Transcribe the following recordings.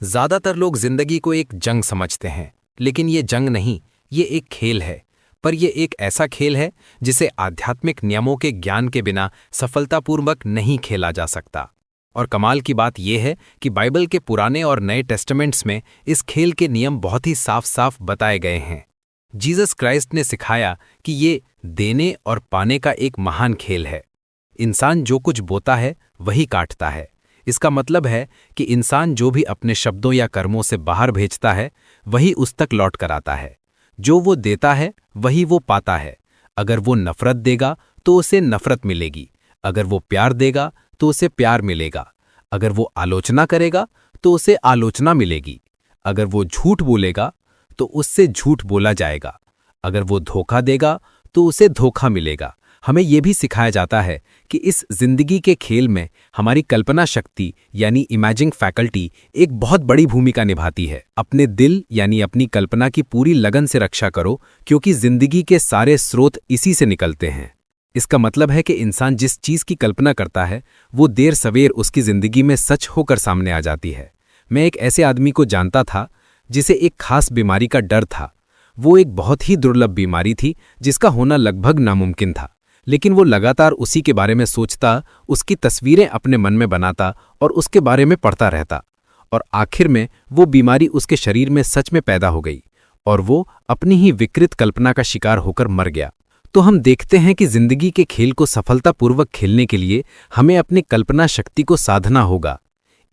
ज्यादातर लोग जिंदगी को एक जंग समझते हैं, लेकिन ये जंग नहीं, ये एक खेल है। पर ये एक ऐसा खेल है जिसे आध्यात्मिक नियमों के ज्ञान के बिना सफलतापूर्वक नहीं खेला जा सकता। और कमाल की बात यह है कि बाइबल के पुराने और नए टेस्टामेंट्स में इस खेल के नियम बहुत ही साफ साफ बताए गए हैं। जीसस क्राइस्ट ने सिखाया कि ये देने और पाने का एक महान खेल है। इंसान जो कुछ बोता है वही काटता है। इसका मतलब है कि इंसान जो भी अपने शब्दों या कर्मों से बाहर भेजता है वही उस तक लौट कर आता है। जो वो देता है वही वो पाता है। अगर वो नफरत देगा तो उसे नफरत मिलेगी, अगर वो प्यार देगा तो उसे प्यार मिलेगा, अगर वो आलोचना करेगा तो उसे आलोचना मिलेगी, अगर वो झूठ बोलेगा तो उससे झूठ बोला जाएगा, अगर वो धोखा देगा तो उसे धोखा मिलेगा। हमें यह भी सिखाया जाता है कि इस जिंदगी के खेल में हमारी कल्पना शक्ति यानी इमेजिंग फैकल्टी एक बहुत बड़ी भूमिका निभाती है। अपने दिल यानी अपनी कल्पना की पूरी लगन से रक्षा करो, क्योंकि जिंदगी के सारे स्रोत इसी से निकलते हैं। इसका मतलब है कि इंसान जिस चीज की कल्पना करता है वो देर सवेर उसकी जिंदगी में सच होकर सामने आ जाती है। मैं एक ऐसे आदमी को जानता था जिसे एक खास बीमारी का डर था। वो एक बहुत ही दुर्लभ बीमारी थी जिसका होना लगभग नामुमकिन था, लेकिन वो लगातार उसी के बारे में सोचता, उसकी तस्वीरें अपने मन में बनाता और उसके बारे में पढ़ता रहता। और आखिर में वो बीमारी उसके शरीर में सच में पैदा हो गई और वो अपनी ही विकृत कल्पना का शिकार होकर मर गया। तो हम देखते हैं कि जिंदगी के खेल को सफलतापूर्वक खेलने के लिए हमें अपनी कल्पना शक्ति को साधना होगा।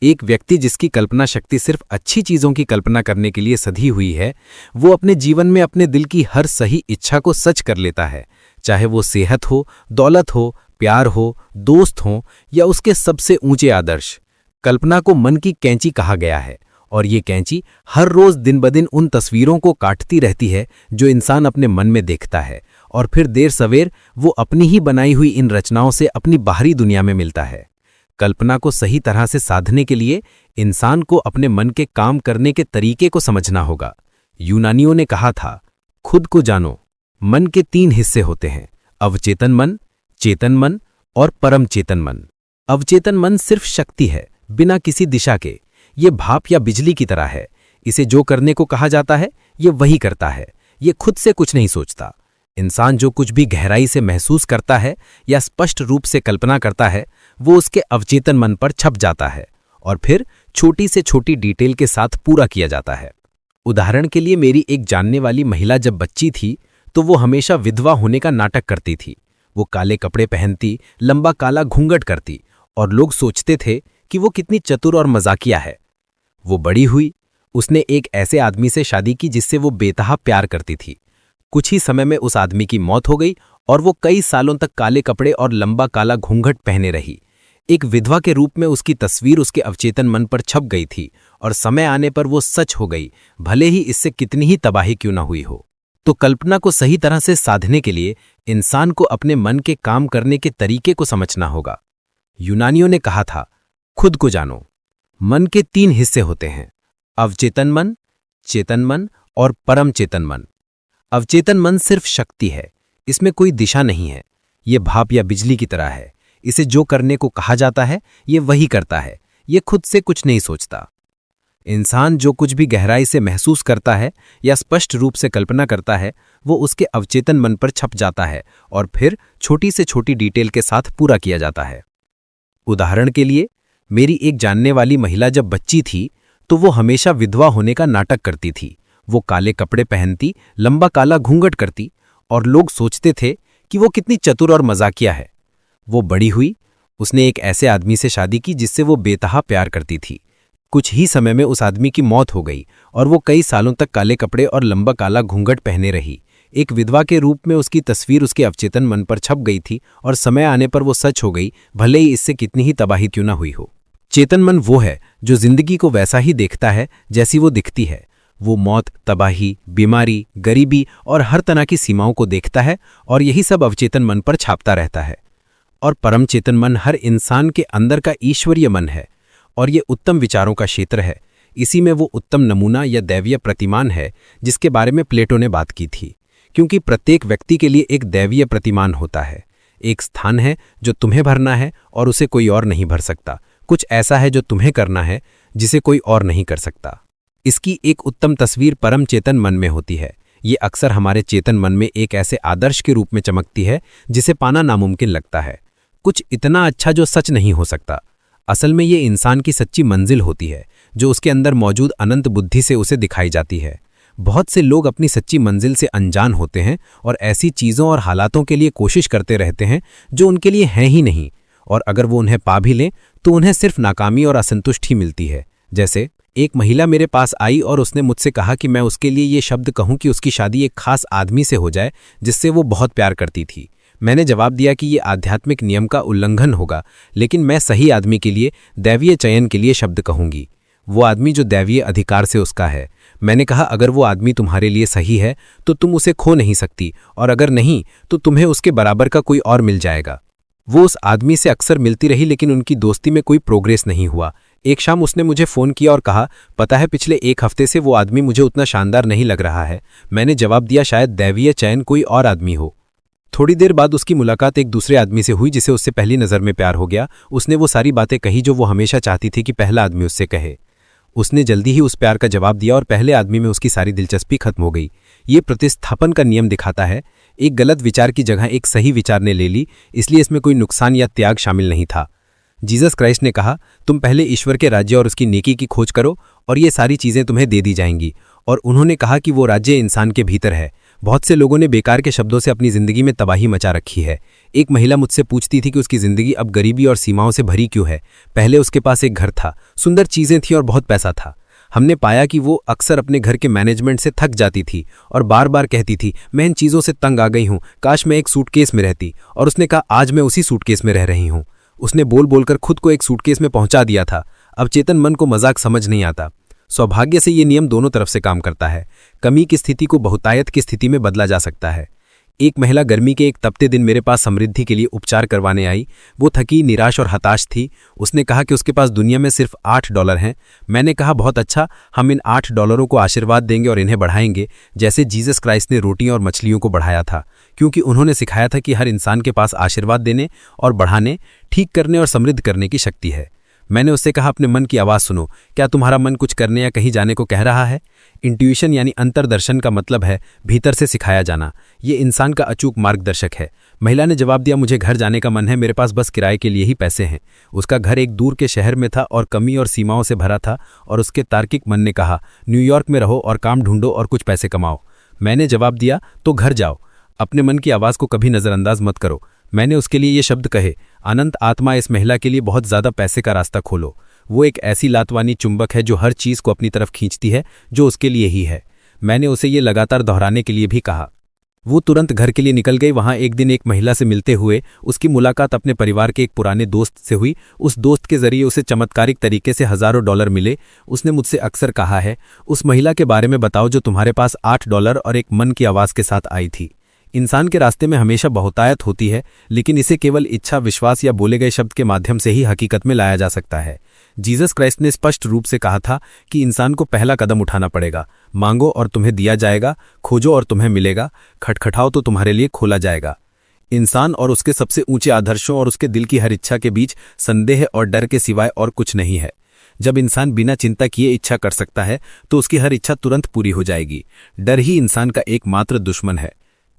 एक व्यक्ति जिसकी कल्पना शक्ति सिर्फ अच्छी चीजों की कल्पना करने के लिए सधी हुई है, वो अपने जीवन में अपने दिल की हर सही इच्छा को सच कर लेता है, चाहे वो सेहत हो, दौलत हो, प्यार हो, दोस्त हो या उसके सबसे ऊंचे आदर्श। कल्पना को मन की कैंची कहा गया है और ये कैंची हर रोज दिन ब दिन उन तस्वीरों को काटती रहती है जो इंसान अपने मन में देखता है, और फिर देर सवेर वो अपनी ही बनाई हुई इन रचनाओं से अपनी बाहरी दुनिया में मिलता है। कल्पना को सही तरह से साधने के लिए इंसान को अपने मन के काम करने के तरीके को समझना होगा। यूनानियों ने कहा था, खुद को जानो। मन के 3 हिस्से होते हैं, अवचेतन मन, चेतन मन और परम चेतन मन। अवचेतन मन सिर्फ शक्ति है, बिना किसी दिशा के। ये भाप या बिजली की तरह है। इसे जो करने को कहा जाता है ये वही करता है। ये खुद से कुछ नहीं सोचता। इंसान जो कुछ भी गहराई से महसूस करता है या स्पष्ट रूप से कल्पना करता है वो उसके अवचेतन मन पर छप जाता है और फिर छोटी से छोटी डिटेल के साथ पूरा किया जाता है। उदाहरण के लिए, मेरी एक जानने वाली महिला जब बच्ची थी तो वो हमेशा विधवा होने का नाटक करती थी। वो काले कपड़े पहनती, लंबा काला घूंघट करती और लोग सोचते थे कि वो कितनी चतुर और मजाकिया है। वो बड़ी हुई, उसने एक ऐसे आदमी से शादी की जिससे वो बेतहा प्यार करती थी। कुछ ही समय में उस आदमी की मौत हो गई और वो कई सालों तक काले कपड़े और लंबा काला घूंघट पहने रही। एक विधवा के रूप में उसकी तस्वीर उसके अवचेतन मन पर छप गई थी और समय आने पर वो सच हो गई, भले ही इससे कितनी ही तबाही क्यों न हुई हो। तो कल्पना को सही तरह से साधने के लिए इंसान को अपने मन के काम करने के तरीके को समझना होगा। यूनानियों ने कहा था, खुद को जानो। मन के 3 हिस्से होते हैं, अवचेतन मन, चेतन मन और परम चेतन मन। अवचेतन मन सिर्फ शक्ति है, इसमें कोई दिशा नहीं है। ये भाप या बिजली की तरह है। इसे जो करने को कहा जाता है ये वही करता है। ये खुद से कुछ नहीं सोचता। इंसान जो कुछ भी गहराई से महसूस करता है या स्पष्ट रूप से कल्पना करता है वो उसके अवचेतन मन पर छप जाता है और फिर छोटी से छोटी डिटेल के साथ पूरा किया जाता है। उदाहरण के लिए, मेरी एक जानने वाली महिला जब बच्ची थी तो वो हमेशा विधवा होने का नाटक करती थी। वो काले कपड़े पहनती, लंबा काला घूंघट करती और लोग सोचते थे कि वो कितनी चतुर और मजाकिया है। वो बड़ी हुई, उसने एक ऐसे आदमी से शादी की जिससे वो बेतहा प्यार करती थी। कुछ ही समय में उस आदमी की मौत हो गई और वो कई सालों तक काले कपड़े और लंबा काला घूंघट पहने रही। एक विधवा के रूप में उसकी तस्वीर उसके अवचेतन मन पर छप गई थी और समय आने पर वो सच हो गई, भले ही इससे कितनी ही तबाही क्यों न हुई हो। चेतन मन वो है जो जिंदगी को वैसा ही देखता है जैसी वो दिखती है। वो मौत, तबाही, बीमारी, गरीबी और हर तरह की सीमाओं को देखता है और यही सब अवचेतन मन पर छापता रहता है। और परम चेतन मन हर इंसान के अंदर का ईश्वरीय मन है और ये उत्तम विचारों का क्षेत्र है। इसी में वो उत्तम नमूना या दैवीय प्रतिमान है जिसके बारे में प्लेटो ने बात की थी, क्योंकि प्रत्येक व्यक्ति के लिए एक दैवीय प्रतिमान होता है। एक स्थान है जो तुम्हें भरना है और उसे कोई और नहीं भर सकता। कुछ ऐसा है जो तुम्हें करना है जिसे कोई और नहीं कर सकता। इसकी एक उत्तम तस्वीर परम चेतन मन में होती है। ये अक्सर हमारे चेतन मन में एक ऐसे आदर्श के रूप में चमकती है जिसे पाना नामुमकिन लगता है, कुछ इतना अच्छा जो सच नहीं हो सकता। असल में ये इंसान की सच्ची मंजिल होती है, जो उसके अंदर मौजूद अनंत बुद्धि से उसे दिखाई जाती है। बहुत से लोग अपनी सच्ची मंजिल से अनजान होते हैं और ऐसी चीज़ों और हालातों के लिए कोशिश करते रहते हैं जो उनके लिए हैं ही नहीं, और अगर वो उन्हें पा भी लें तो उन्हें सिर्फ नाकामी और असंतुष्टि मिलती है। जैसे एक महिला मेरे पास आई और उसने मुझसे कहा कि मैं उसके लिए ये शब्द कहूं कि उसकी शादी एक खास आदमी से हो जाए जिससे वो बहुत प्यार करती थी। मैंने जवाब दिया कि ये आध्यात्मिक नियम का उल्लंघन होगा, लेकिन मैं सही आदमी के लिए, दैवीय चयन के लिए शब्द कहूंगी, वो आदमी जो दैवीय अधिकार से उसका है। मैंने कहा अगर वो आदमी तुम्हारे लिए सही है तो तुम उसे खो नहीं सकती, और अगर नहीं तो तुम्हें उसके बराबर का कोई और मिल जाएगा। वो उस आदमी से अक्सर मिलती रही, लेकिन उनकी दोस्ती में कोई प्रोग्रेस नहीं हुआ। एक शाम उसने मुझे फ़ोन किया और कहा, पता है पिछले एक हफ्ते से वो आदमी मुझे उतना शानदार नहीं लग रहा है। मैंने जवाब दिया शायद दैवीय चयन कोई और आदमी हो। थोड़ी देर बाद उसकी मुलाकात एक दूसरे आदमी से हुई जिसे उससे पहली नज़र में प्यार हो गया। उसने वो सारी बातें कही जो वो हमेशा चाहती थी कि पहला आदमी उससे कहे। उसने जल्दी ही उस प्यार का जवाब दिया और पहले आदमी में उसकी सारी दिलचस्पी खत्म हो गई। ये प्रतिस्थापन का नियम दिखाता है, एक गलत विचार की जगह एक सही विचार ने ले ली, इसलिए इसमें कोई नुकसान या त्याग शामिल नहीं था। जीसस क्राइस्ट ने कहा, तुम पहले ईश्वर के राज्य और उसकी नेकी की खोज करो और ये सारी चीज़ें तुम्हें दे दी जाएंगी। और उन्होंने कहा कि वो राज्य इंसान के भीतर है। बहुत से लोगों ने बेकार के शब्दों से अपनी ज़िंदगी में तबाही मचा रखी है। एक महिला मुझसे पूछती थी कि उसकी ज़िंदगी अब गरीबी और सीमाओं से भरी क्यों है। पहले उसके पास एक घर था, सुंदर चीज़ें थीं और बहुत पैसा था। हमने पाया कि वो अक्सर अपने घर के मैनेजमेंट से थक जाती थी और बार बार कहती थी, मैं इन चीज़ों से तंग आ गई हूँ, काश मैं एक सूटकेस में रहती। और उसने कहा, आज मैं उसी सूटकेस में रह रही हूँ। उसने बोल बोलकर खुद को एक सूटकेस में पहुंचा दिया था। अब चेतन मन को मजाक समझ नहीं आता। सौभाग्य से ये नियम दोनों तरफ से काम करता है। कमी की स्थिति को बहुतायत की स्थिति में बदला जा सकता है। एक महिला गर्मी के एक तपते दिन मेरे पास समृद्धि के लिए उपचार करवाने आई। वो थकी, निराश और हताश थी। उसने कहा कि उसके पास दुनिया में सिर्फ $8 हैं। मैंने कहा, बहुत अच्छा, हम इन $8 को आशीर्वाद देंगे और इन्हें बढ़ाएंगे, जैसे जीसस क्राइस्ट ने रोटियां और मछलियों को बढ़ाया था, क्योंकि उन्होंने सिखाया था कि हर इंसान के पास आशीर्वाद देने और बढ़ाने, ठीक करने और समृद्ध करने की शक्ति है। मैंने उससे कहा, अपने मन की आवाज़ सुनो, क्या तुम्हारा मन कुछ करने या कहीं जाने को कह रहा है? इंट्यूशन यानी अंतर्दर्शन का मतलब है भीतर से सिखाया जाना। ये इंसान का अचूक मार्गदर्शक है। महिला ने जवाब दिया, मुझे घर जाने का मन है, मेरे पास बस किराए के लिए ही पैसे हैं। उसका घर एक दूर के शहर में था और कमी और सीमाओं से भरा था, और उसके तार्किक मन ने कहा, न्यूयॉर्क में रहो और काम ढूंढो और कुछ पैसे कमाओ। मैंने जवाब दिया, तो घर जाओ, अपने मन की आवाज़ को कभी नज़रअंदाज मत करो। मैंने उसके लिए ये शब्द कहे, अनंत आत्मा इस महिला के लिए बहुत ज़्यादा पैसे का रास्ता खोलो। वो एक ऐसी लातवानी चुंबक है जो हर चीज़ को अपनी तरफ खींचती है जो उसके लिए ही है। मैंने उसे ये लगातार दोहराने के लिए भी कहा। वो तुरंत घर के लिए निकल गई। वहाँ एक दिन एक महिला से मिलते हुए उसकी मुलाकात अपने परिवार के एक पुराने दोस्त से हुई। उस दोस्त के जरिए उसे चमत्कारिक तरीके से हज़ारों डॉलर मिले। उसने मुझसे अक्सर कहा है, उस महिला के बारे में बताओ जो तुम्हारे पास $8 और एक मन की आवाज़ के साथ आई थी। इंसान के रास्ते में हमेशा बहुतायत होती है, लेकिन इसे केवल इच्छा, विश्वास या बोले गए शब्द के माध्यम से ही हकीकत में लाया जा सकता है। जीसस क्राइस्ट ने स्पष्ट रूप से कहा था कि इंसान को पहला कदम उठाना पड़ेगा। मांगो और तुम्हें दिया जाएगा, खोजो और तुम्हें मिलेगा, खटखटाओ तो तुम्हारे लिए खोला जाएगा। इंसान और उसके सबसे ऊंचे आदर्शों और उसके दिल की हर इच्छा के बीच संदेह और डर के सिवाय और कुछ नहीं है। जब इंसान बिना चिंता किए इच्छा कर सकता है तो उसकी हर इच्छा तुरंत पूरी हो जाएगी। डर ही इंसान का एकमात्र दुश्मन है।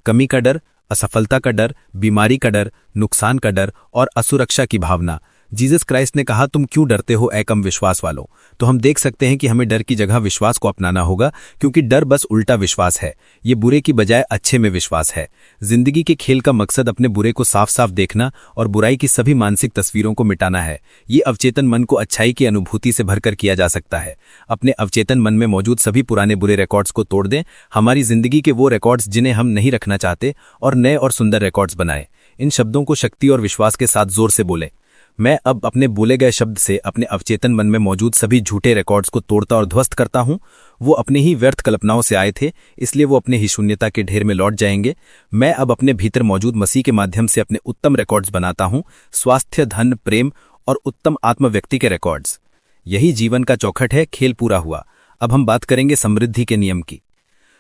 कमी का डर, असफलता का डर, बीमारी का डर, नुकसान का डर और असुरक्षा की भावना। जीसस क्राइस्ट ने कहा, तुम क्यों डरते हो ऐ कम विश्वास वालों? तो हम देख सकते हैं कि हमें डर की जगह विश्वास को अपनाना होगा, क्योंकि डर बस उल्टा विश्वास है। ये बुरे की बजाय अच्छे में विश्वास है। जिंदगी के खेल का मकसद अपने बुरे को साफ साफ देखना और बुराई की सभी मानसिक तस्वीरों को मिटाना है। ये अवचेतन मन को अच्छाई की अनुभूति से भरकर किया जा सकता है। अपने अवचेतन मन में मौजूद सभी पुराने बुरे रिकॉर्ड्स को तोड़ दें, हमारी जिंदगी के वो रिकॉर्ड्स जिन्हें हम नहीं रखना चाहते, और नए और सुंदर रिकॉर्ड्स बनाएं। इन शब्दों को शक्ति और विश्वास के साथ जोर से बोलें। मैं अब अपने बोले गए शब्द से अपने अवचेतन मन में मौजूद सभी झूठे रिकॉर्ड्स को तोड़ता और ध्वस्त करता हूं। वो अपने ही व्यर्थ कल्पनाओं से आए थे, इसलिए वो अपने ही शून्यता के ढेर में लौट जाएंगे। मैं अब अपने भीतर मौजूद मसीह के माध्यम से अपने उत्तम रिकॉर्ड्स बनाता हूं, स्वास्थ्य, धन, प्रेम और उत्तम आत्म व्यक्ति के रिकॉर्ड्स। यही जीवन का चौखट है। खेल पूरा हुआ। अब हम बात करेंगे समृद्धि के नियम की।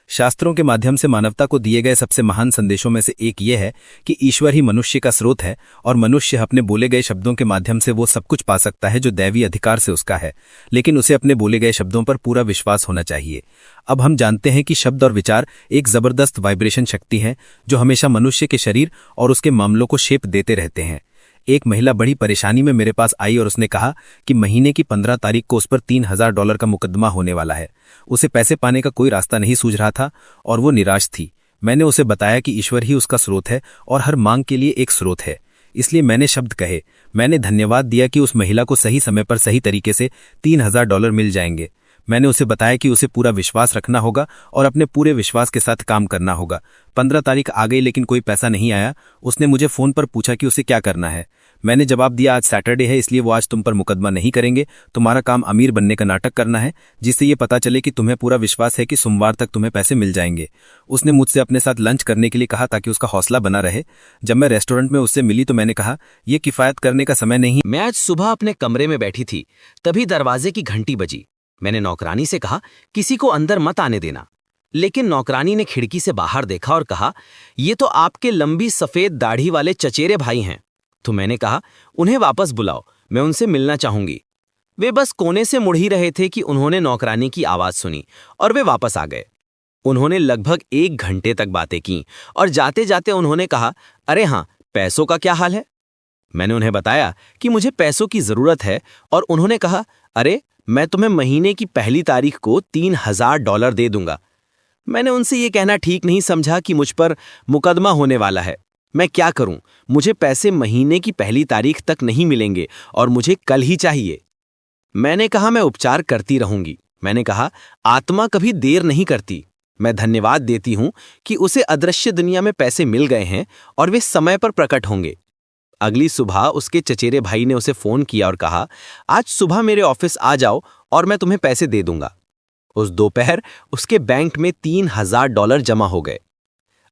शास्त्रों के माध्यम से मानवता को दिए गए सबसे महान संदेशों में से एक ये है कि ईश्वर ही मनुष्य का स्रोत है और मनुष्य अपने बोले गए शब्दों के माध्यम से वो सब कुछ पा सकता है जो दैवी अधिकार से उसका है, लेकिन उसे अपने बोले गए शब्दों पर पूरा विश्वास होना चाहिए। अब हम जानते हैं कि शब्द और विचार एक जबरदस्त वाइब्रेशन शक्ति है जो हमेशा मनुष्य के शरीर और उसके मामलों को शेप देते रहते हैं। एक महिला बड़ी परेशानी में मेरे पास आई और उसने कहा कि महीने की 15 तारीख को उस पर $3000 का मुकदमा होने वाला है। उसे पैसे पाने का कोई रास्ता नहीं सूझ रहा था और वो निराश थी। मैंने उसे बताया कि ईश्वर ही उसका स्रोत है और हर मांग के लिए एक स्रोत है। इसलिए मैंने शब्द कहे। मैंने धन्यवाद दिया कि उस महिला को सही समय पर सही तरीके से $3000 मिल जाएंगे। मैंने उसे बताया कि उसे पूरा विश्वास रखना होगा और अपने पूरे विश्वास के साथ काम करना होगा। 15 तारीख आ गई लेकिन कोई पैसा नहीं आया। उसने मुझे फोन पर पूछा कि उसे क्या करना है। मैंने जवाब दिया, आज सैटरडे है इसलिए वो आज तुम पर मुकदमा नहीं करेंगे। तुम्हारा काम अमीर बनने का नाटक करना है जिससे ये पता चले कि तुम्हें पूरा विश्वास है कि सोमवार तक तुम्हें पैसे मिल जाएंगे। उसने मुझसे अपने साथ लंच करने के लिए कहा ताकि उसका हौसला बना रहे। जब मैं रेस्टोरेंट में उससे मिली तो मैंने कहा, ये किफायत करने का समय नहीं। मैं आज सुबह अपने कमरे में बैठी थी, तभी दरवाजे की घंटी बजी। मैंने नौकरानी से कहा, किसी को अंदर मत आने देना। लेकिन नौकरानी ने खिड़की से बाहर देखा और कहा, ये तो आपके लंबी सफेद दाढ़ी वाले चचेरे भाई हैं। तो मैंने कहा, उन्हें वापस बुलाओ, मैं उनसे मिलना चाहूंगी। वे बस कोने से मुड़ ही रहे थे कि उन्होंने नौकरानी की आवाज सुनी और वे वापस आ गए। उन्होंने लगभग 1 घंटे तक बातें की और जाते जाते उन्होंने कहा, अरे हाँ, पैसों का क्या हाल है? मैंने उन्हें बताया कि मुझे पैसों की जरूरत है और उन्होंने कहा, अरे मैं तुम्हें महीने की 1 तारीख को $3000 दे दूंगा। मैंने उनसे ये कहना ठीक नहीं समझा कि मुझ पर मुकदमा होने वाला है। मैं क्या करूं? मुझे पैसे महीने की 1 तारीख तक नहीं मिलेंगे और मुझे कल ही चाहिए। मैंने कहा, मैं उपचार करती रहूंगी। मैंने कहा, आत्मा कभी देर नहीं करती। मैं धन्यवाद देती हूं कि उसे अदृश्य दुनिया में पैसे मिल गए हैं और वे समय पर प्रकट होंगे। अगली सुबह उसके चचेरे भाई ने उसे फोन किया और कहा, आज सुबह मेरे ऑफिस आ जाओ और मैं तुम्हें पैसे दे दूंगा। उस दोपहर उसके बैंक में $3000 जमा हो गए।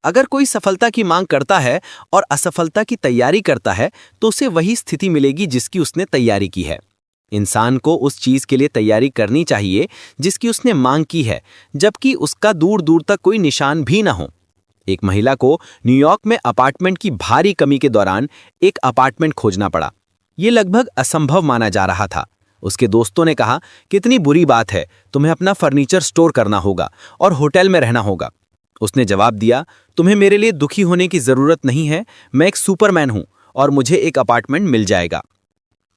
अगर कोई सफलता की मांग करता है और असफलता की तैयारी करता है तो उसे वही स्थिति मिलेगी जिसकी उसने तैयारी की है। इंसान को उस चीज के लिए तैयारी करनी चाहिए जिसकी उसने मांग की है, जबकि उसका दूर दूर तक कोई निशान भी ना हो। एक महिला को न्यूयॉर्क में अपार्टमेंट की भारी कमी के दौरान एक अपार्टमेंट खोजना पड़ा। यह लगभग असंभव माना जा रहा था। उसके दोस्तों ने कहा, कितनी बुरी बात है, तुम्हें अपना फर्नीचर स्टोर करना होगा और होटल में रहना होगा। उसने जवाब दिया, तुम्हें मेरे लिए दुखी होने की जरूरत नहीं है, मैं एक सुपरमैन हूं और मुझे एक अपार्टमेंट मिल जाएगा।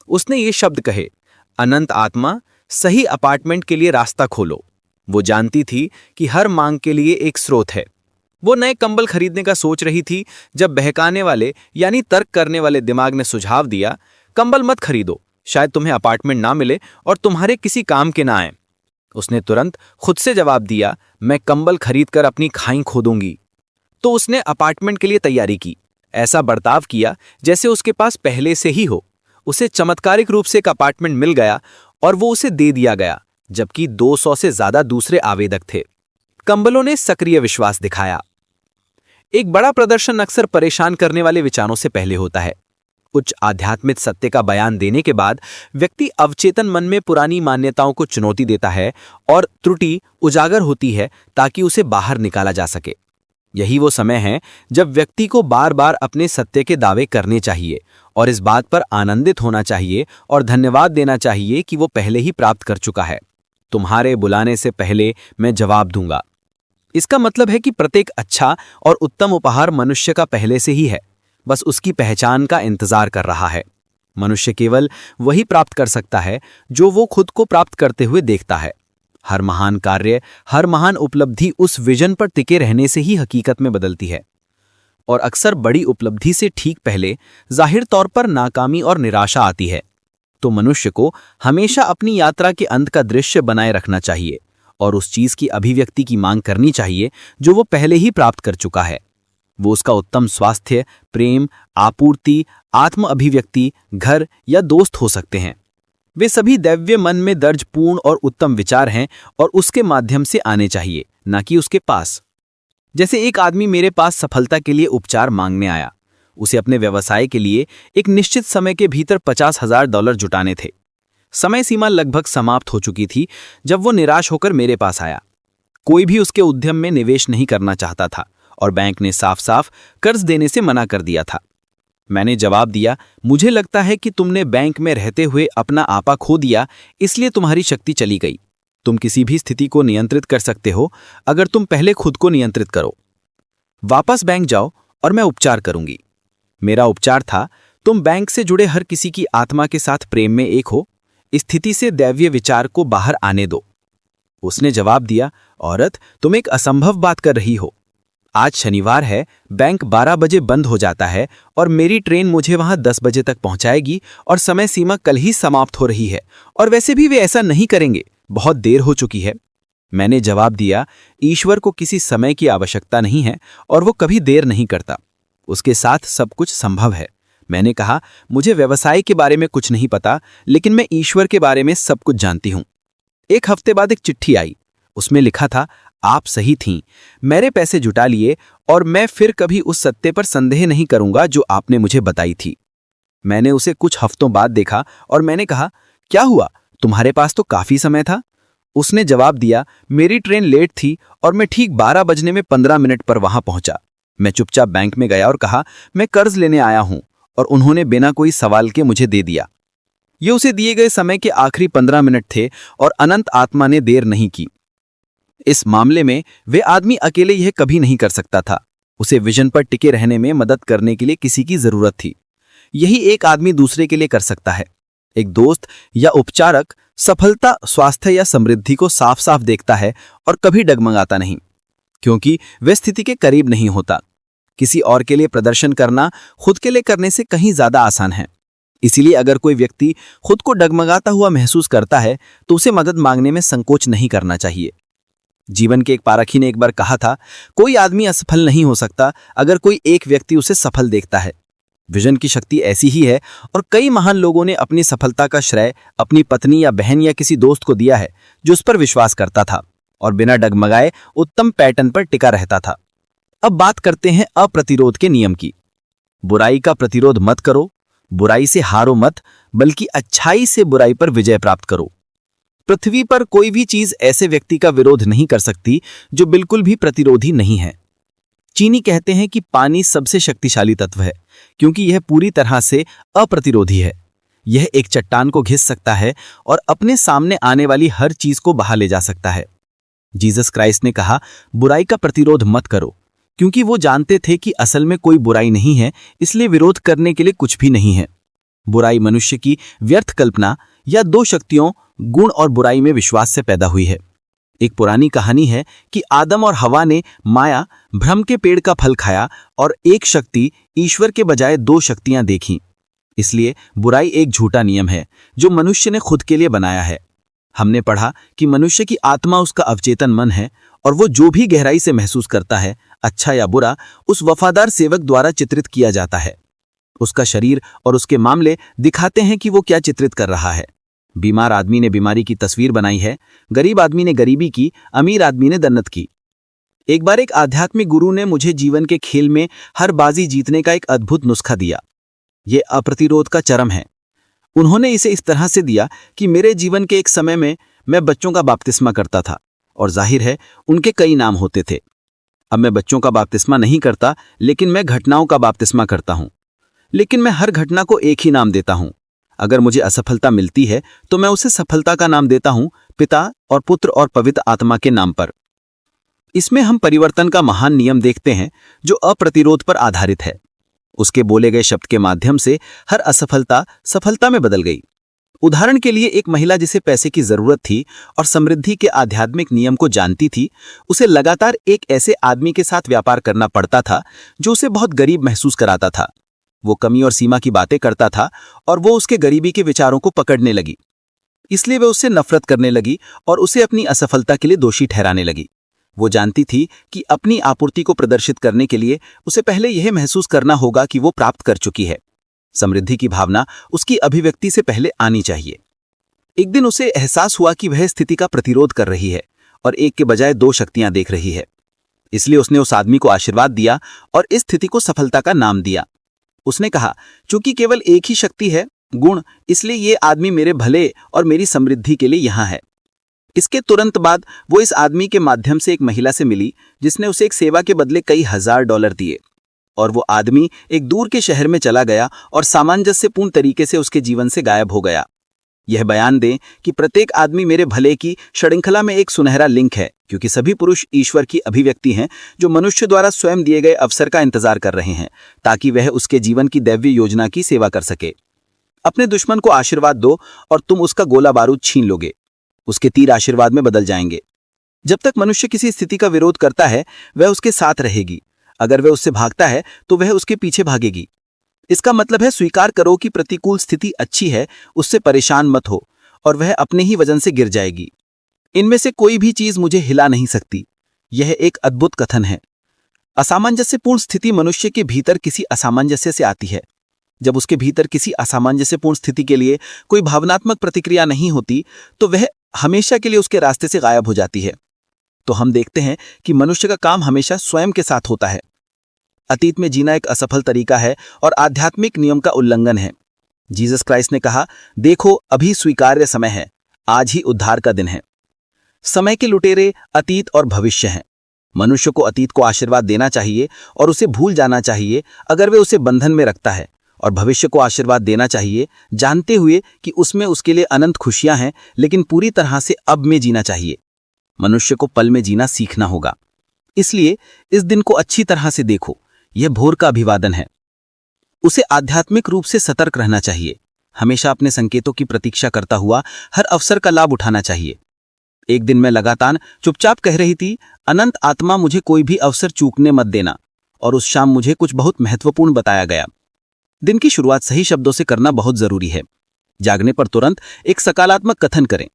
उसने ये शब्द कहे, अनंत आत्मा, सही अपार्टमेंट के लिए रास्ता खोलो। वो जानती थी कि हर मांग के लिए एक स्रोत है। वो नए कंबल खरीदने का सोच रही थी जब बहकाने वाले यानी तर्क करने वाले दिमाग ने सुझाव दिया, कंबल मत खरीदो, शायद तुम्हें अपार्टमेंट ना मिले और तुम्हारे किसी काम के ना आए। उसने तुरंत खुद से जवाब दिया, मैं कंबल खरीदकर अपनी खाई खोदूंगी। तो उसने अपार्टमेंट के लिए तैयारी की, ऐसा बर्ताव किया जैसे उसके पास पहले से ही हो। उसे चमत्कारिक रूप से एक अपार्टमेंट मिल गया और वो उसे दे दिया गया, जबकि 200 से ज्यादा दूसरे आवेदक थे। कंबलों ने सक्रिय विश्वास दिखाया। एक बड़ा प्रदर्शन अक्सर परेशान करने वाले विचारों से पहले होता है। उच्च आध्यात्मिक सत्य का बयान देने के बाद व्यक्ति अवचेतन मन में पुरानी मान्यताओं को चुनौती देता है और त्रुटि उजागर होती है ताकि उसे बाहर निकाला जा सके। यही वो समय है जब व्यक्ति को बार बार अपने सत्य के दावे करने चाहिए और इस बात पर आनंदित होना चाहिए और धन्यवाद देना चाहिए कि वो पहले ही प्राप्त कर चुका है। तुम्हारे बुलाने से पहले मैं जवाब दूंगा। इसका मतलब है कि प्रत्येक अच्छा और उत्तम उपहार मनुष्य का पहले से ही है, बस उसकी पहचान का इंतजार कर रहा है। मनुष्य केवल वही प्राप्त कर सकता है जो वो खुद को प्राप्त करते हुए देखता है। हर महान कार्य, हर महान उपलब्धि उस विजन पर टिके रहने से ही हकीकत में बदलती है। और अक्सर बड़ी उपलब्धि से ठीक पहले जाहिर तौर पर नाकामी और निराशा आती है। तो मनुष्य को हमेशा अपनी यात्रा के अंत का दृश्य बनाए रखना चाहिए और उस चीज की अभिव्यक्ति की मांग करनी चाहिए जो वो पहले ही प्राप्त कर चुका है। वो उसका उत्तम स्वास्थ्य, प्रेम, आपूर्ति, आत्म अभिव्यक्ति, घर या दोस्त हो सकते हैं। वे सभी दैव्य मन में दर्ज पूर्ण और उत्तम विचार हैं और उसके माध्यम से आने चाहिए, न कि उसके पास। जैसे एक आदमी मेरे पास सफलता के लिए उपचार मांगने आया। उसे अपने व्यवसाय के लिए एक निश्चित समय के भीतर $50,000 जुटाने थे। समय सीमा लगभग समाप्त हो चुकी थी जब वो निराश होकर मेरे पास आया। कोई भी उसके उद्यम में निवेश नहीं करना चाहता था और बैंक ने साफ साफ कर्ज देने से मना कर दिया था। मैंने जवाब दिया, मुझे लगता है कि तुमने बैंक में रहते हुए अपना आपा खो दिया, इसलिए तुम्हारी शक्ति चली गई। तुम किसी भी स्थिति को नियंत्रित कर सकते हो अगर तुम पहले खुद को नियंत्रित करो। वापस बैंक जाओ और मैं उपचार करूंगी। मेरा उपचार था, तुम बैंक से जुड़े हर किसी की आत्मा के साथ प्रेम में एक हो, स्थिति से दैवीय विचार को बाहर आने दो। उसने जवाब दिया, औरत, तुम एक असंभव बात कर रही हो। आज शनिवार है, बैंक 12 बजे बंद हो जाता है और मेरी ट्रेन मुझे वहां 10 बजे तक पहुंचाएगी और समय सीमा कल ही समाप्त हो रही है, और वैसे भी वे ऐसा नहीं करेंगे, बहुत देर हो चुकी है। मैंने जवाब दिया, ईश्वर को किसी समय की आवश्यकता नहीं है और वो कभी देर नहीं करता, उसके साथ सब कुछ संभव है। मैंने कहा, मुझे व्यवसाय के बारे में कुछ नहीं पता, लेकिन मैं ईश्वर के बारे में सब कुछ जानती हूं। एक हफ्ते बाद एक चिट्ठी आई, उसमें लिखा था, आप सही थीं, मेरे पैसे जुटा लिए और मैं फिर कभी उस सत्य पर संदेह नहीं करूंगा जो आपने मुझे बताई थी। मैंने उसे कुछ हफ्तों बाद देखा और मैंने कहा, क्या हुआ, तुम्हारे पास तो काफी समय था। उसने जवाब दिया, मेरी ट्रेन लेट थी और मैं ठीक 12 बजने में 15 मिनट पर वहां पहुंचा। मैं चुपचाप बैंक में गया और कहा, मैं कर्ज लेने आया हूं, और उन्होंने बिना कोई सवाल के मुझे दे दिया। ये उसे दिए गए समय के आखिरी 15 मिनट थे और अनंत आत्मा ने देर नहीं की। इस मामले में वे आदमी अकेले यह कभी नहीं कर सकता था। उसे विजन पर टिके रहने में मदद करने के लिए किसी की जरूरत थी। यही एक आदमी दूसरे के लिए कर सकता है। एक दोस्त या उपचारक सफलता, स्वास्थ्य या समृद्धि को साफ साफ देखता है और कभी डगमगाता नहीं, क्योंकि वह स्थिति के करीब नहीं होता। किसी और के लिए प्रदर्शन करना खुद के लिए करने से कहीं ज्यादा आसान है। इसीलिए अगर कोई व्यक्ति खुद को डगमगाता हुआ महसूस करता है तो उसे मदद मांगने में संकोच नहीं करना चाहिए। जीवन के एक पारखी ने एक बार कहा था, कोई आदमी असफल नहीं हो सकता अगर कोई एक व्यक्ति उसे सफल देखता है। विजन की शक्ति ऐसी ही है, और कई महान लोगों ने अपनी सफलता का श्रेय अपनी पत्नी या बहन या किसी दोस्त को दिया है जो उस पर विश्वास करता था और बिना डगमगाए उत्तम पैटर्न पर टिका रहता था। अब बात करते हैं अप्रतिरोध के नियम की। बुराई का प्रतिरोध मत करो, बुराई से हारो मत, बल्कि अच्छाई से बुराई पर विजय प्राप्त करो। पृथ्वी पर कोई भी चीज ऐसे व्यक्ति का विरोध नहीं कर सकती जो बिल्कुल भी प्रतिरोधी नहीं है। चीनी कहते हैं कि पानी सबसे शक्तिशाली तत्व है, क्योंकि यह पूरी तरह से अप्रतिरोधी है। यह एक चट्टान को घिस सकता है और अपने सामने आने वाली हर चीज को बहा ले जा सकता है। जीसस क्राइस्ट ने कहा, बुराई का प्रतिरोध मत करो, क्योंकि वो जानते थे कि असल में कोई बुराई नहीं है, इसलिए विरोध करने के लिए कुछ भी नहीं है। बुराई मनुष्य की व्यर्थ कल्पना या दो शक्तियों, गुण और बुराई में विश्वास से पैदा हुई है। एक पुरानी कहानी है कि आदम और हवा ने माया, भ्रम के पेड़ का फल खाया और एक शक्ति ईश्वर के बजाय दो शक्तियां देखीं। इसलिए बुराई एक झूठा नियम है जो मनुष्य ने खुद के लिए बनाया है। हमने पढ़ा कि मनुष्य की आत्मा उसका अवचेतन मन है, और वो जो भी गहराई से महसूस करता है, अच्छा या बुरा, उस वफादार सेवक द्वारा चित्रित किया जाता है। उसका शरीर और उसके मामले दिखाते हैं कि वो क्या चित्रित कर रहा है। बीमार आदमी ने बीमारी की तस्वीर बनाई है, गरीब आदमी ने गरीबी की, अमीर आदमी ने दन्नत की। एक बार एक आध्यात्मिक गुरु ने मुझे जीवन के खेल में हर बाजी जीतने का एक अद्भुत नुस्खा दिया। ये अप्रतिरोध का चरम है। उन्होंने इसे इस तरह से दिया कि मेरे जीवन के एक समय में मैं बच्चों का बपतिस्मा करता था, और जाहिर है उनके कई नाम होते थे। अब मैं बच्चों का बपतिस्मा नहीं करता, लेकिन मैं घटनाओं का बपतिस्मा करता हूं। लेकिन मैं हर घटना को एक ही नाम देता हूं। अगर मुझे असफलता मिलती है तो मैं उसे सफलता का नाम देता हूं, पिता और पुत्र और पवित्र आत्मा के नाम पर। इसमें हम परिवर्तन का महान नियम देखते हैं जो अप्रतिरोध पर आधारित है। उसके बोले गए शब्द के माध्यम से हर असफलता सफलता में बदल गई। उदाहरण के लिए, एक महिला जिसे पैसे की जरूरत थी और समृद्धि के आध्यात्मिक नियम को जानती थी, उसे लगातार एक ऐसे आदमी के साथ व्यापार करना पड़ता था जो उसे बहुत गरीब महसूस कराता था। वो कमी और सीमा की बातें करता था और वो उसके गरीबी के विचारों को पकड़ने लगी। इसलिए वह उससे नफरत करने लगी और उसे अपनी असफलता के लिए दोषी ठहराने लगी। वो जानती थी कि अपनी आपूर्ति को प्रदर्शित करने के लिए उसे पहले यह महसूस करना होगा कि वो प्राप्त कर चुकी है। समृद्धि की भावना उसकी अभिव्यक्ति से पहले आनी चाहिए। एक दिन उसे एहसास हुआ कि वह स्थिति का प्रतिरोध कर रही है और एक के बजाय दो शक्तियां देख रही है। इसलिए उसने उस आदमी को आशीर्वाद दिया और इस स्थिति को सफलता का नाम दिया। उसने कहा, चूंकि केवल एक ही शक्ति है, गुण, इसलिए ये आदमी मेरे भले और मेरी समृद्धि के लिए यहां है। इसके तुरंत बाद वो इस आदमी के माध्यम से एक महिला से मिली जिसने उसे एक सेवा के बदले कई हजार डॉलर दिए, और वो आदमी एक दूर के शहर में चला गया और सामंजस्यपूर्ण तरीके से उसके जीवन से गायब हो गया। यह बयान दें कि प्रत्येक आदमी मेरे भले की श्रृंखला में एक सुनहरा लिंक है, क्योंकि सभी पुरुष ईश्वर की अभिव्यक्ति हैं जो मनुष्य द्वारा स्वयं दिए गए अवसर का इंतजार कर रहे हैं ताकि वह उसके जीवन की दैवीय योजना की सेवा कर सके। अपने दुश्मन को आशीर्वाद दो और तुम उसका गोला बारूद छीन लोगे, उसके तीर आशीर्वाद में बदल जाएंगे। जब तक मनुष्य किसी स्थिति का विरोध करता है वह उसके साथ रहेगी, अगर वह उससे भागता है तो वह उसके पीछे भागेगी। इसका मतलब है स्वीकार करो कि प्रतिकूल स्थिति अच्छी है, उससे परेशान मत हो और वह अपने ही वजन से गिर जाएगी। इनमें से कोई भी चीज मुझे हिला नहीं सकती। यह एक अद्भुत कथन है। असामंजस्यपूर्ण स्थिति मनुष्य के भीतर किसी असामंजस्य से आती है। जब उसके भीतर किसी असामंजस्यपूर्ण स्थिति के लिए कोई भावनात्मक प्रतिक्रिया नहीं होती तो वह हमेशा के लिए उसके रास्ते से गायब हो जाती है। तो हम देखते हैं कि मनुष्य का काम हमेशा स्वयं के साथ होता है। अतीत में जीना एक असफल तरीका है और आध्यात्मिक नियम का उल्लंघन है। जीसस क्राइस्ट ने कहा, देखो अभी स्वीकार्य समय है, आज ही उद्धार का दिन है। समय के लुटेरे अतीत और भविष्य हैं। मनुष्य को अतीत को आशीर्वाद देना चाहिए और उसे भूल जाना चाहिए अगर वे उसे बंधन में रखता है, और भविष्य को आशीर्वाद देना चाहिए जानते हुए कि उसमें उसके लिए अनंत खुशियां हैं, लेकिन पूरी तरह से अब में जीना चाहिए। मनुष्य को पल में जीना सीखना होगा। इसलिए इस दिन को अच्छी तरह से देखो, यह भोर का अभिवादन है। उसे आध्यात्मिक रूप से सतर्क रहना चाहिए, हमेशा अपने संकेतों की प्रतीक्षा करता हुआ हर अवसर का लाभ उठाना चाहिए। एक दिन मैं लगातार चुपचाप कह रही थी, अनंत आत्मा मुझे कोई भी अवसर चूकने मत देना, और उस शाम मुझे कुछ बहुत महत्वपूर्ण बताया गया। दिन की शुरुआत सही शब्दों से करना बहुत जरूरी है। जागने पर तुरंत एक सकारात्मक कथन करें।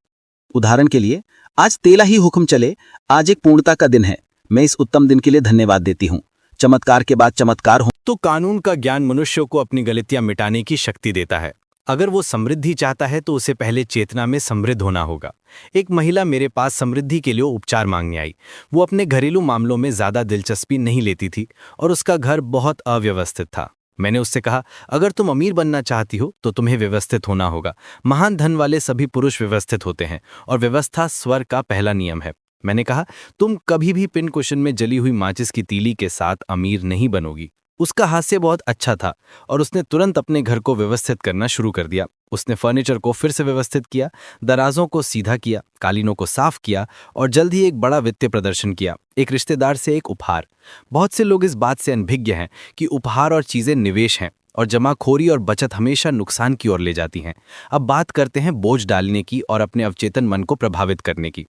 उदाहरण के लिए, आज तेला ही हुक्म चले, आज एक पूर्णता का दिन है, मैं इस उत्तम दिन के लिए धन्यवाद देती हूँ, चमत्कार के बाद चमत्कार हो। तो कानून का ज्ञान मनुष्य को अपनी गलतियां मिटाने की शक्ति देता है। अगर वो समृद्धि चाहता है तो उसे पहले चेतना में समृद्ध होना होगा। एक महिला मेरे पास समृद्धि के लिए उपचार मांगने आई। वो अपने घरेलू मामलों में ज्यादा दिलचस्पी नहीं लेती थी और उसका घर बहुत अव्यवस्थित था। मैंने उससे कहा, अगर तुम अमीर बनना चाहती हो तो तुम्हें व्यवस्थित होना होगा। महान धन वाले सभी पुरुष व्यवस्थित होते हैं और व्यवस्था स्वर्ग का पहला नियम है। मैंने कहा, तुम कभी भी पिन कुशन में जली हुई माचिस की तीली के साथ अमीर नहीं बनोगी। उसका हास्य बहुत अच्छा था और उसने तुरंत अपने घर को व्यवस्थित करना शुरू कर दिया। उसने फर्नीचर को फिर से व्यवस्थित किया, दराजों को सीधा किया, कालीनों को साफ किया और जल्द ही एक बड़ा वित्तीय प्रदर्शन किया। एक रिश्तेदार से एक उपहार। बहुत से लोग इस बात से अनभिज्ञ हैं कि उपहार और चीजें निवेश हैं और जमाखोरी और बचत हमेशा नुकसान की ओर ले जाती हैं। अब बात करते हैं बोझ डालने की और अपने अवचेतन मन को प्रभावित करने की।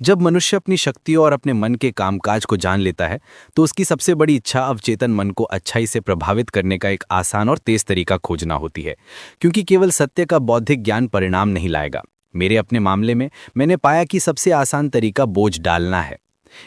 जब मनुष्य अपनी शक्तियों और अपने मन के कामकाज को जान लेता है तो उसकी सबसे बड़ी इच्छा अवचेतन मन को अच्छाई से प्रभावित करने का एक आसान और तेज तरीका खोजना होती है, क्योंकि केवल सत्य का बौद्धिक ज्ञान परिणाम नहीं लाएगा। मेरे अपने मामले में मैंने पाया कि सबसे आसान तरीका बोझ डालना है।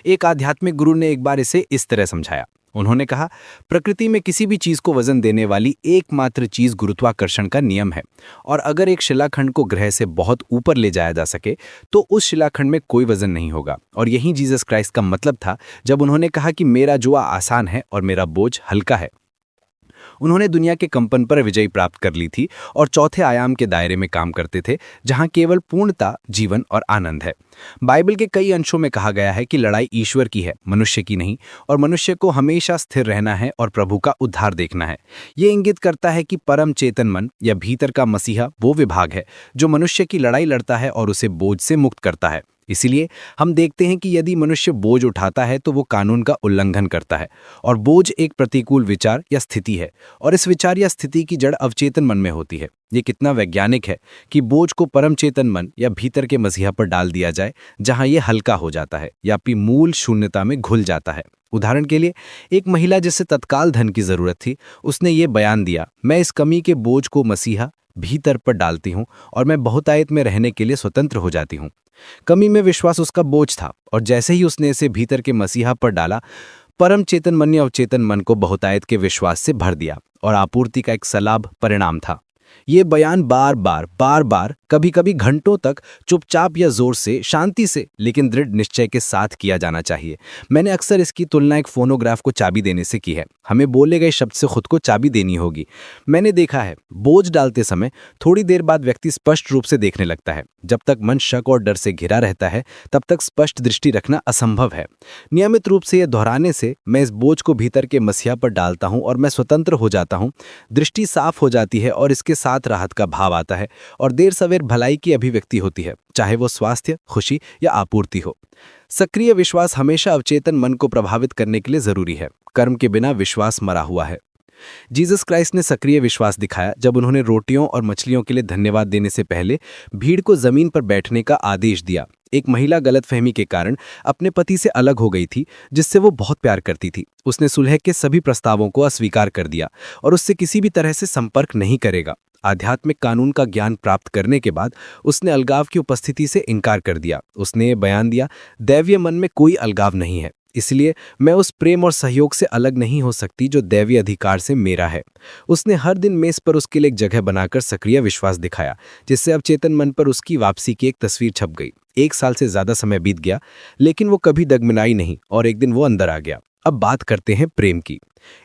एक आध्यात्मिक गुरु ने एक बार इसे इस तरह समझाया। उन्होंने कहा, प्रकृति में किसी भी चीज को वजन देने वाली एकमात्र चीज गुरुत्वाकर्षण का नियम है, और अगर एक शिलाखंड को ग्रह से बहुत ऊपर ले जाया जा सके तो उस शिलाखंड में कोई वजन नहीं होगा। और यही जीसस क्राइस्ट का मतलब था जब उन्होंने कहा कि मेरा जुआ आसान है और मेरा बोझ हल्का है। उन्होंने दुनिया के कंपन पर विजय प्राप्त कर ली थी और चौथे आयाम के दायरे में काम करते थे जहां केवल पूर्णता, जीवन और आनंद है। बाइबल के कई अंशों में कहा गया है कि लड़ाई ईश्वर की है, मनुष्य की नहीं, और मनुष्य को हमेशा स्थिर रहना है और प्रभु का उद्धार देखना है। ये इंगित करता है कि परम चेतन मन या भीतर का मसीहा वो विभाग है जो मनुष्य की लड़ाई लड़ता है और उसे बोझ से मुक्त करता है। इसीलिए हम देखते हैं कि यदि मनुष्य बोझ उठाता है तो वो कानून का उल्लंघन करता है, और बोझ एक प्रतिकूल विचार या स्थिति है और इस विचार या स्थिति की जड़ अवचेतन मन में होती है। ये कितना वैज्ञानिक है कि बोझ को परम चेतन मन या भीतर के मसीहा पर डाल दिया जाए जहां ये हल्का हो जाता है या अपनी मूल शून्यता में घुल जाता है। उदाहरण के लिए, एक महिला जिसे तत्काल धन की जरूरत थी, उसने ये बयान दिया, मैं इस कमी के बोझ को मसीहा भीतर पर डालती हूँ और मैं बहुतायत में रहने के लिए स्वतंत्र हो जाती हूँ। कमी में विश्वास उसका बोझ था, और जैसे ही उसने इसे भीतर के मसीहा पर डाला, परम चेतन मन या अवचेतन मन को बहुतायत के विश्वास से भर दिया और आपूर्ति का एक सलाब परिणाम था। ये बयान बार बार कभी कभी घंटों तक चुपचाप या जोर से, शांति से, लेकिन दृढ़ निश्चय के साथ किया जाना चाहिए। मैंने अक्सर इसकी तुलना एक फोनोग्राफ को चाबी देने से की है। हमें बोले गए शब्द से खुद को चाबी देनी होगी। मैंने देखा है, बोझ डालते समय थोड़ी देर बाद व्यक्ति स्पष्ट रूप से देखने लगता है। जब तक मन शक और डर से घिरा रहता है तब तक स्पष्ट दृष्टि रखना असंभव है। नियमित रूप से यह दोहराने से मैं इस बोझ को भीतर के मसीहा पर डालता हूं और मैं स्वतंत्र हो जाता हूं। दृष्टि साफ हो जाती है और इसके साथ राहत का भाव आता है और देर सवेर भलाई की अभिव्यक्ति होती है, चाहे वो स्वास्थ्य, खुशी या आपूर्ति हो। सक्रिय विश्वास हमेशा अवचेतन मन को प्रभावित करने के लिए जरूरी है। कर्म के बिना विश्वास मरा हुआ है। जीसस क्राइस्ट ने सक्रिय विश्वास दिखाया जब उन्होंने रोटियों और मछलियों के लिए धन्यवाद देने से पहले भीड़ को जमीन पर बैठने का आदेश दिया। एक महिला गलतफहमी के कारण अपने पति से अलग हो गई थी, जिससे वो बहुत प्यार करती थी। उसने सुलह के सभी प्रस्तावों को अस्वीकार कर दिया और उससे किसी भी तरह से संपर्क नहीं करेगा। आध्यात्मिक कानून का ज्ञान प्राप्त करने के बाद उसने अलगाव की उपस्थिति से इनकार कर दिया। उसने बयान दिया, दैवीय मन में कोई अलगाव नहीं है, इसलिए मैं उस प्रेम और सहयोग से अलग नहीं हो सकती जो दैवीय अधिकार से मेरा है। उसने हर दिन मेज पर उसके लिए एक जगह बनाकर सक्रिय विश्वास दिखाया, जिससे अवचेतन मन पर उसकी वापसी की एक तस्वीर छप गई। 1 साल से ज्यादा समय बीत गया, लेकिन वो कभी डगमगाई नहीं और एक दिन वो अंदर आ गया। अब बात करते हैं प्रेम की।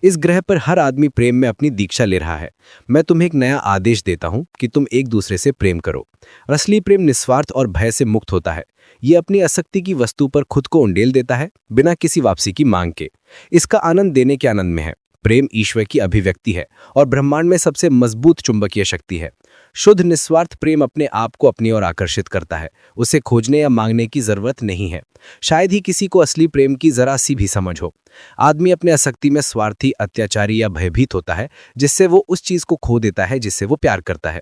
इस ग्रह पर हर आदमी प्रेम में अपनी दीक्षा ले रहा है। मैं तुम्हें एक नया आदेश देता हूं कि तुम एक दूसरे से प्रेम करो। असली प्रेम निस्वार्थ और भय से मुक्त होता है। ये अपनी आसक्ति की वस्तु पर खुद को उंडेल देता है, बिना किसी वापसी की मांग के। इसका आनंद देने के आनंद में है। प्रेम ईश्वर की अभिव्यक्ति है और ब्रह्मांड में सबसे मजबूत चुंबकीय शक्ति है। शुद्ध निस्वार्थ प्रेम अपने आप को अपनी ओर आकर्षित करता है। उसे खोजने या मांगने की जरूरत नहीं है। शायद ही किसी को असली प्रेम की जरा सी भी समझ हो। आदमी अपने आसक्ति में स्वार्थी, अत्याचारी या भयभीत होता है, जिससे वो उस चीज को खो देता है जिससे वो प्यार करता है।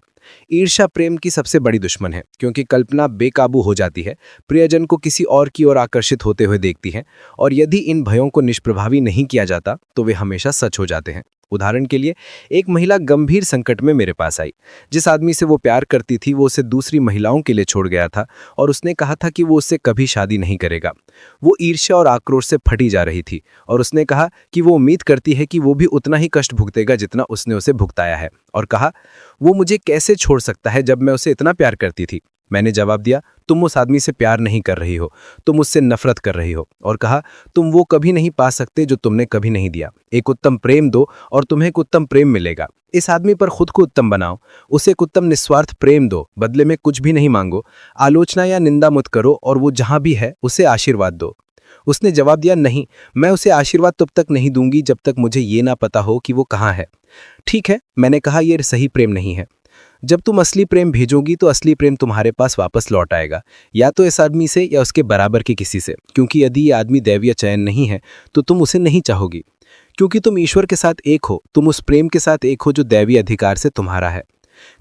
ईर्ष्या प्रेम की सबसे बड़ी दुश्मन है, क्योंकि कल्पना बेकाबू हो जाती है, प्रियजन को किसी और की ओर आकर्षित होते हुए देखती है, और यदि इन भयों को निष्प्रभावी नहीं किया जाता तो वे हमेशा सच हो जाते हैं। उदाहरण के लिए, एक महिला गंभीर संकट में मेरे पास आई। जिस आदमी से वो प्यार करती थी वो उसे दूसरी महिलाओं के लिए छोड़ गया था और उसने कहा था कि वो उससे कभी शादी नहीं करेगा। वो ईर्ष्या और आक्रोश से फटी जा रही थी और उसने कहा कि वो उम्मीद करती है कि वो भी उतना ही कष्ट भुगतेगा जितना उसने उसे भुगताया है, और कहा वो मुझे कैसे छोड़ सकता है जब मैं उसे इतना प्यार करती थी। मैंने जवाब दिया, तुम उस आदमी से प्यार नहीं कर रही हो, तुम उससे नफरत कर रही हो, और कहा तुम वो कभी नहीं पा सकते जो तुमने कभी नहीं दिया। एक उत्तम प्रेम दो और तुम्हें एक उत्तम प्रेम मिलेगा। इस आदमी पर खुद को उत्तम बनाओ, उसे एक उत्तम निस्वार्थ प्रेम दो, बदले में कुछ भी नहीं मांगो, आलोचना या निंदा मत करो, और वो जहां भी है उसे आशीर्वाद दो। उसने जवाब दिया, नहीं, मैं उसे आशीर्वाद तब तक नहीं दूंगी जब तक मुझे ये ना पता हो कि वो कहाँ है। ठीक है, मैंने कहा, यह सही प्रेम नहीं है। जब तुम असली प्रेम भेजोगी तो असली प्रेम तुम्हारे पास वापस लौट आएगा, या तो इस आदमी से या उसके बराबर के किसी से, क्योंकि यदि ये आदमी दैवीय चयन नहीं है तो तुम उसे नहीं चाहोगी, क्योंकि तुम ईश्वर के साथ एक हो, तुम उस प्रेम के साथ एक हो जो दैवीय अधिकार से तुम्हारा है।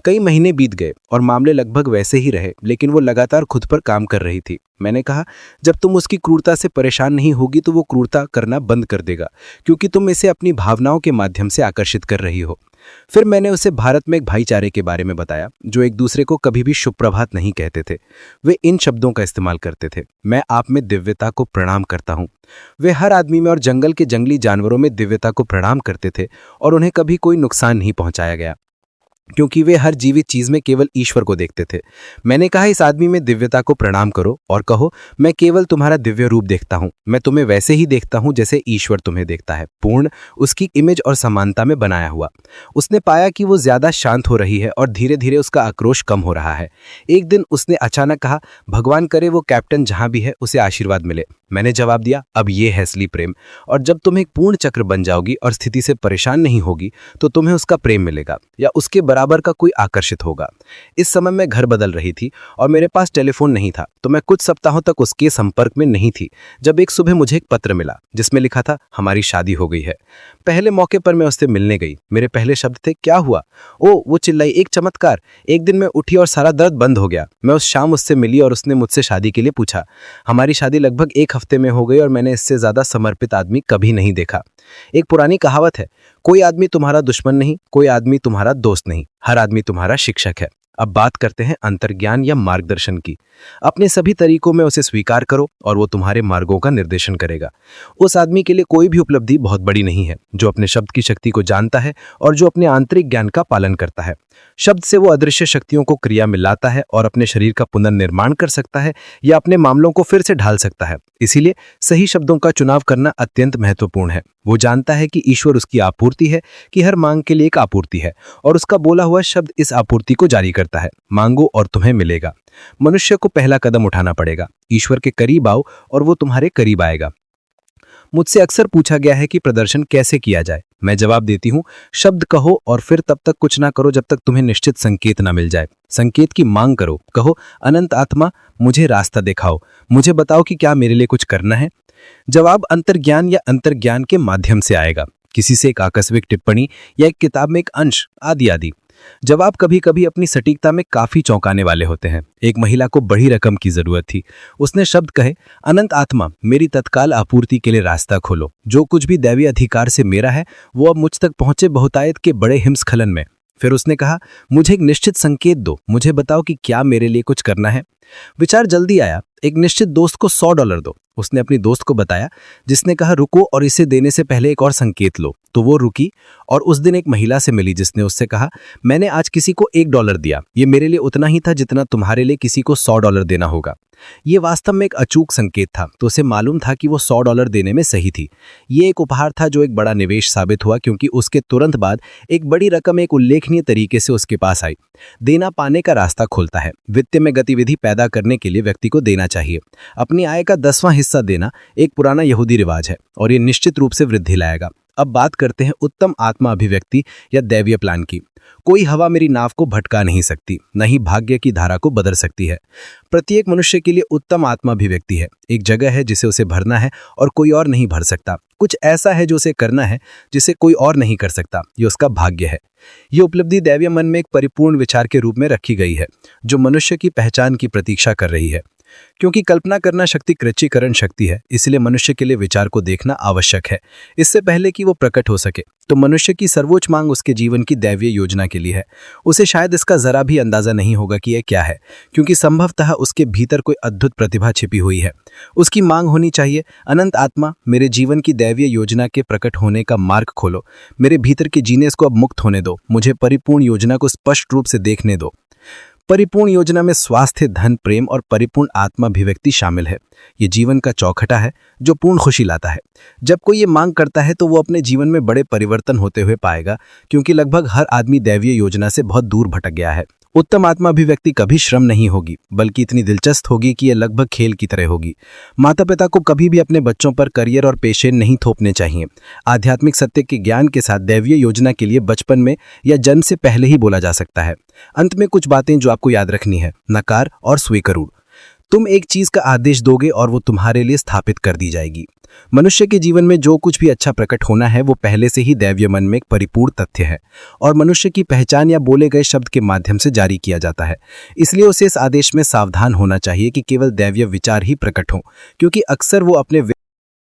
कई महीने बीत गए और मामले लगभग वैसे ही रहे, लेकिन वो लगातार खुद पर काम कर रही थी। मैंने कहा, जब तुम उसकी क्रूरता से परेशान नहीं होगी तो वो क्रूरता करना बंद कर देगा, क्योंकि तुम इसे अपनी भावनाओं के माध्यम से आकर्षित कर रही हो। फिर मैंने उसे भारत में एक भाईचारे के बारे में बताया जो एक दूसरे को कभी भी शुभ प्रभात नहीं कहते थे। वे इन शब्दों का इस्तेमाल करते थे, मैं आप में दिव्यता को प्रणाम करता हूँ। वे हर आदमी में और जंगल के जंगली जानवरों में दिव्यता को प्रणाम करते थे और उन्हें कभी कोई नुकसान नहीं पहुंचाया गया, क्योंकि वे हर जीवित चीज में केवल ईश्वर को देखते थे। मैंने कहा, इस आदमी में दिव्यता को प्रणाम करो और कहो, मैं केवल तुम्हारा दिव्य रूप देखता हूं, मैं तुम्हें वैसे ही देखता हूं जैसे ईश्वर तुम्हें देखता है, पूर्ण, उसकी इमेज और समानता में बनाया हुआ। उसने पाया कि वो ज्यादा शांत हो रही है और धीरे धीरे उसका आक्रोश कम हो रहा है। एक दिन उसने अचानक कहा, भगवान करे वो कैप्टन जहां भी है उसे आशीर्वाद मिले। मैंने जवाब दिया, अब ये है असली प्रेम, और जब तुम एक पूर्ण चक्र बन जाओगी और स्थिति से परेशान नहीं होगी तो तुम्हें उसका प्रेम मिलेगा या उसके बराबर का कोई आकर्षित होगा। इस समय मैं घर बदल रही थी और मेरे पास टेलीफोन नहीं था, तो मैं कुछ सप्ताहों तक उसके संपर्क में नहीं थी, जब एक सुबह मुझे एक पत्र मिला जिसमें लिखा था, हमारी शादी हो गई है। पहले मौके पर मैं उससे मिलने गई। मेरे पहले शब्द थे, क्या हुआ? ओ, वो चिल्लाई, एक चमत्कार। एक दिन मैं उठी और सारा दर्द बंद हो गया। मैं उस शाम उससे मिली और उसने मुझसे शादी के लिए पूछा। हमारी शादी लगभग 1 हफ्ते में हो गई और मैंने इससे ज्यादा समर्पित आदमी कभी नहीं देखा। एक पुरानी कहावत है, कोई आदमी तुम्हारा दुश्मन नहीं, कोई आदमी तुम्हारा दोस्त नहीं, हर आदमी तुम्हारा शिक्षक है। अब बात करते हैं अंतर्ज्ञान या मार्गदर्शन की। अपने सभी तरीकों में उसे स्वीकार करो और वो तुम्हारे मार्गों का निर्देशन करेगा। उस आदमी के लिए कोई भी उपलब्धि बहुत बड़ी नहीं है जो अपने शब्द की शक्ति को जानता है और जो अपने आंतरिक ज्ञान का पालन करता है। शब्द से वो अदृश्य शक्तियों को क्रिया में लाता है और अपने शरीर का पुनर्निर्माण कर सकता है या अपने मामलों को फिर से ढाल सकता है। इसीलिए सही शब्दों का चुनाव करना अत्यंत महत्वपूर्ण है। वो जानता है कि ईश्वर उसकी आपूर्ति है, कि हर मांग के लिए एक आपूर्ति है और उसका बोला हुआ शब्द इस आपूर्ति को जारी करता है। मांगो और तुम्हें मिलेगा। मनुष्य को पहला कदम उठाना पड़ेगा। ईश्वर के करीब आओ और वो तुम्हारे करीब आएगा। मुझसे अक्सर पूछा गया है कि प्रदर्शन कैसे किया जाए। मैं जवाब देती हूँ, शब्द कहो और फिर तब तक कुछ ना करो जब तक तुम्हें निश्चित संकेत ना मिल जाए। संकेत की मांग करो। कहो, अनंत आत्मा, मुझे रास्ता दिखाओ, मुझे बताओ कि क्या मेरे लिए कुछ करना है। जवाब अंतर्ज्ञान या अंतर्ज्ञान के माध्यम से आएगा, किसी से एक आकस्मिक टिप्पणी या एक किताब में एक अंश, आदि आदि। जवाब कभी कभी अपनी सटीकता में काफी चौंकाने वाले होते हैं। एक महिला को बड़ी रकम की जरूरत थी। उसने शब्द कहे, अनंत आत्मा, मेरी तत्काल आपूर्ति के लिए रास्ता खोलो। जो कुछ भी दैवीय अधिकार से मेरा है वो अब मुझ तक पहुंचे बहुतायत के बड़े हिमस्खलन में। फिर उसने कहा, मुझे एक निश्चित संकेत दो, मुझे बताओ कि क्या मेरे लिए कुछ करना है। विचार जल्दी आया, एक निश्चित दोस्त को $100 दो। उसने अपनी दोस्त को बताया, जिसने कहा, रुको और इसे देने से पहले एक और संकेत लो। तो वो रुकी और उस दिन एक महिला से मिली जिसने उससे कहा, मैंने आज किसी को $1 दिया, ये मेरे लिए उतना ही था जितना तुम्हारे लिए किसी को $100 देना होगा। ये वास्तव में एक अचूक संकेत था, तो उसे मालूम था कि वो $100 देने में सही थी। ये एक उपहार था जो एक बड़ा निवेश साबित हुआ, क्योंकि उसके तुरंत बाद एक बड़ी रकम एक उल्लेखनीय तरीके से उसके पास आई। देना पाने का रास्ता खोलता है। वित्त में गतिविधि पैदा करने के लिए व्यक्ति को देना चाहिए। अपनी आय का 10वां हिस्सा देना एक पुराना यहूदी रिवाज है और ये निश्चित रूप से वृद्धि लाएगा। अब बात करते हैं उत्तम आत्मा अभिव्यक्ति या दैवीय प्लान की। कोई हवा मेरी नाव को भटका नहीं सकती, न ही भाग्य की धारा को बदल सकती है। प्रत्येक मनुष्य के लिए उत्तम आत्मा अभिव्यक्ति है, एक जगह है जिसे उसे भरना है और कोई और नहीं भर सकता। कुछ ऐसा है जो उसे करना है जिसे कोई और नहीं कर सकता। ये उसका भाग्य है। ये उपलब्धि दैवीय मन में एक परिपूर्ण विचार के रूप में रखी गई है जो मनुष्य की पहचान की प्रतीक्षा कर रही है। क्योंकि कल्पना करना शक्ति कृच्छीकरण शक्ति है, इसलिए मनुष्य के लिए विचार को देखना आवश्यक है इससे पहले कि वो प्रकट हो सके। तो मनुष्य की सर्वोच्च मांग उसके जीवन की दैवीय योजना के लिए है। उसे शायद इसका जरा भी अंदाजा नहीं होगा कि यह क्या है, क्योंकि संभवतः उसके भीतर कोई अद्भुत प्रतिभा छिपी हुई है। उसकी मांग होनी चाहिए, अनंत आत्मा, मेरे जीवन की दैवीय योजना के प्रकट होने का मार्ग खोलो। मेरे भीतर के जीनेस को अब मुक्त होने दो। मुझे परिपूर्ण योजना को स्पष्ट रूप से देखने दो। परिपूर्ण योजना में स्वास्थ्य, धन, प्रेम और परिपूर्ण आत्मा अभिव्यक्ति शामिल है। ये जीवन का चौखटा है जो पूर्ण खुशी लाता है। जब कोई ये मांग करता है तो वो अपने जीवन में बड़े परिवर्तन होते हुए पाएगा, क्योंकि लगभग हर आदमी दैवीय योजना से बहुत दूर भटक गया है। उत्तम आत्मा अभिव्यक्ति कभी श्रम नहीं होगी, बल्कि इतनी दिलचस्प होगी कि यह लगभग खेल की तरह होगी। माता पिता को कभी भी अपने बच्चों पर करियर और पेशे नहीं थोपने चाहिए। आध्यात्मिक सत्य के ज्ञान के साथ दैवीय योजना के लिए बचपन में या जन्म से पहले ही बोला जा सकता है। अंत में कुछ बातें जो आपको याद रखनी है, नकार और स्वीकरूढ़। तुम एक चीज का आदेश दोगे और वो तुम्हारे लिए स्थापित कर दी जाएगी। मनुष्य के जीवन में जो कुछ भी अच्छा प्रकट होना है वो पहले से ही दैवीय मन में एक परिपूर्ण तथ्य है और मनुष्य की पहचान या बोले गए शब्द के माध्यम से जारी किया जाता है। इसलिए उसे इस आदेश में सावधान होना चाहिए कि केवल दैवीय विचार ही प्रकट हों, क्योंकि अक्सर वो अपने